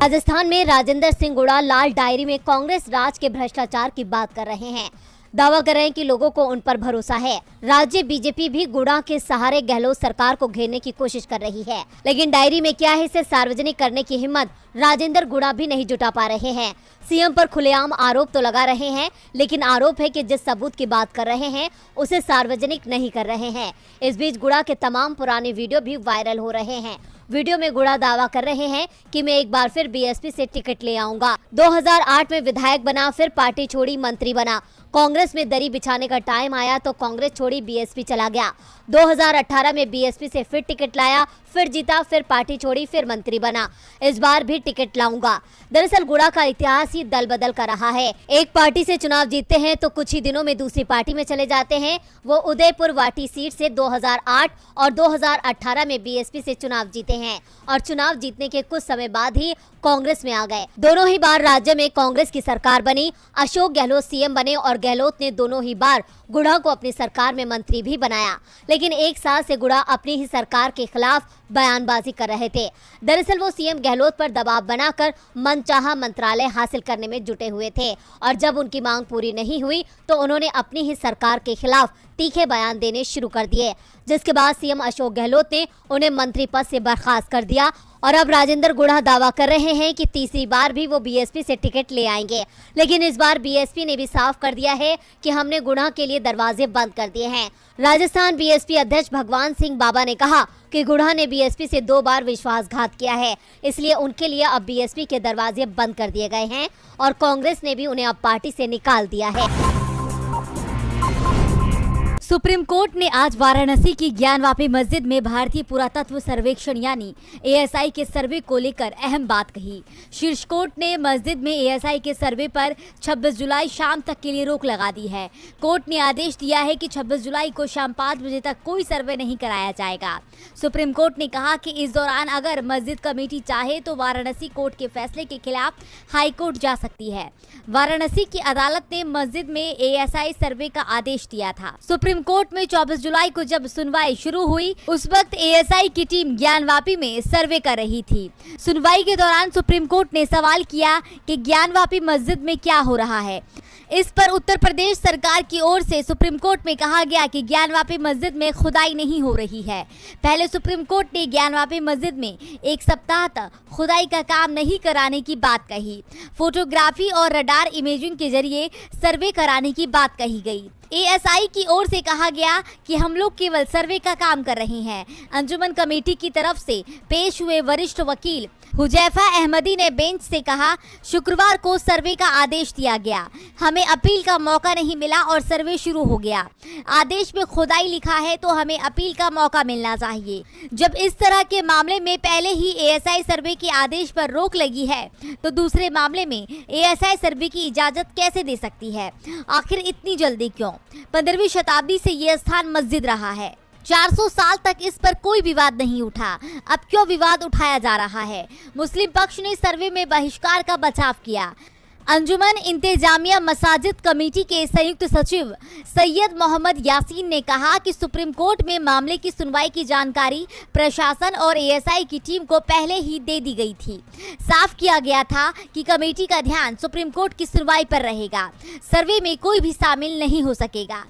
राजस्थान में राजेंद्र सिंह गुड़ा लाल डायरी में कांग्रेस राज के भ्रष्टाचार की बात कर रहे हैं। दावा कर रहे हैं कि लोगों को उन पर भरोसा है। राज्य बीजेपी भी गुड़ा के सहारे गहलोत सरकार को घेरने की कोशिश कर रही है, लेकिन डायरी में क्या है इसे सार्वजनिक करने की हिम्मत राजेंद्र गुड़ा भी नहीं जुटा पा रहे हैं। सीएम पर खुलेआम आरोप तो लगा रहे हैं, लेकिन आरोप है कि जिस सबूत की बात कर रहे हैं उसे सार्वजनिक नहीं कर रहे हैं। इस बीच गुड़ा के तमाम पुराने वीडियो भी वायरल हो रहे हैं। वीडियो में गुड़ा दावा कर रहे हैं कि मैं एक बार फिर बीएसपी से टिकट ले आऊंगा। 2008 में विधायक बना, फिर पार्टी छोड़ी, मंत्री बना। कांग्रेस में दरी बिछाने का टाइम आया तो कांग्रेस छोड़ी, बीएसपी चला गया। 2018 में बीएसपी से फिर टिकट लाया, फिर जीता, फिर पार्टी छोड़ी, फिर मंत्री बना। इस बार भी टिकट लाऊंगा। दरअसल गुड़ा का इतिहास ही दल बदल कर रहा है। एक पार्टी से चुनाव जीतते हैं तो कुछ ही दिनों में दूसरी पार्टी में चले जाते हैं। वो उदयपुर वाटी सीट से 2008 और 2018 में बीएसपी से चुनाव जीते हैं और चुनाव जीतने के कुछ समय बाद ही कांग्रेस में आ गए। दोनों ही बार राज्य में कांग्रेस की सरकार बनी। अशोक गहलोत सीएम बने और गहलोत ने दोनों ही बार गुड़ा को अपनी सरकार में मंत्री भी बनाया, लेकिन एक साल से गुड़ा अपनी ही सरकार के खिलाफ बयानबाजी कर रहे थे। दरअसल वो सीएम गहलोत पर दबाव बनाकर मनचाहा मंत्रालय हासिल करने में जुटे हुए थे और जब उनकी मांग पूरी नहीं हुई तो उन्होंने अपनी ही सरकार के खिलाफ तीखे बयान देने शुरू कर दिए, जिसके बाद सीएम अशोक गहलोत ने उन्हें मंत्री पद से बर्खास्त कर दिया। और अब राजेंद्र गुड़ा दावा कर रहे हैं कि तीसरी बार भी वो बीएसपी से टिकट ले आएंगे, लेकिन इस बार बीएसपी ने भी साफ कर दिया है कि हमने गुड़ा के लिए दरवाजे बंद कर दिए हैं। राजस्थान बीएसपी अध्यक्ष भगवान सिंह बाबा ने कहा कि गुड़ा ने बीएसपी से 2 बार विश्वासघात किया है, इसलिए उनके लिए अब बीएसपी के दरवाजे बंद कर दिए गए हैं और कांग्रेस ने भी उन्हें अब पार्टी से निकाल दिया है। सुप्रीम कोर्ट ने आज वाराणसी की ज्ञानवापी मस्जिद में भारतीय पुरातत्व सर्वेक्षण यानी एएसआई के सर्वे को लेकर अहम बात कही। शीर्ष कोर्ट ने मस्जिद में एएसआई के सर्वे पर 26 जुलाई शाम तक के लिए रोक लगा दी है। कोर्ट ने आदेश दिया है कि 26 जुलाई को शाम 5 बजे तक कोई सर्वे नहीं कराया जाएगा। सुप्रीम कोर्ट ने कहा कि इस दौरान अगर मस्जिद कमेटी चाहे तो वाराणसी कोर्ट के फैसले के खिलाफ हाई कोर्ट जा सकती है। वाराणसी की अदालत ने मस्जिद में एएसआई सर्वे का आदेश दिया था। सुप्रीम कोर्ट में 24 जुलाई को जब सुनवाई शुरू हुई उस वक्त एएसआई की टीम ज्ञानवापी में सर्वे कर रही थी। सुनवाई के दौरान सुप्रीम कोर्ट ने सवाल किया कि ज्ञानवापी मस्जिद में क्या हो रहा है। इस पर उत्तर प्रदेश सरकार की ओर से सुप्रीम कोर्ट में कहा गया कि ज्ञानवापी मस्जिद में खुदाई नहीं हो रही है। पहले सुप्रीम कोर्ट ने ज्ञानवापी मस्जिद में 1 सप्ताह तक खुदाई का काम नहीं कराने की बात कही। फोटोग्राफी और रडार इमेजिंग के जरिए सर्वे कराने की बात कही गई। एएसआई की ओर से कहा गया कि हम लोग केवल सर्वे का काम कर रहे हैं। अंजुमन कमेटी की तरफ से पेश हुए वरिष्ठ वकील हुजैफा अहमदी ने बेंच से कहा, शुक्रवार को सर्वे का आदेश दिया गया, हमें अपील का मौका नहीं मिला और सर्वे शुरू हो गया। आदेश में खुदाई लिखा है तो हमें अपील का मौका मिलना चाहिए। जब इस तरह के मामले में पहले ही एएसआई सर्वे के आदेश पर रोक लगी है तो दूसरे मामले में एएसआई सर्वे की इजाजत कैसे दे सकती है? आखिर इतनी जल्दी क्यों? 15वीं शताब्दी से ये स्थान मस्जिद रहा है। 400 साल तक इस पर कोई विवाद नहीं उठा, अब क्यों विवाद उठाया जा रहा है? मुस्लिम पक्ष ने सर्वे में बहिष्कार का बचाव किया। अंजुमन इंतजामिया मसाजिद कमेटी के संयुक्त सचिव सैयद मोहम्मद यासीन ने कहा कि सुप्रीम कोर्ट में मामले की सुनवाई की जानकारी प्रशासन और एएसआई की टीम को पहले ही दे दी गई थी। साफ किया गया था कि कमेटी का ध्यान सुप्रीम कोर्ट की सुनवाई पर रहेगा। सर्वे में कोई भी शामिल नहीं हो सकेगा।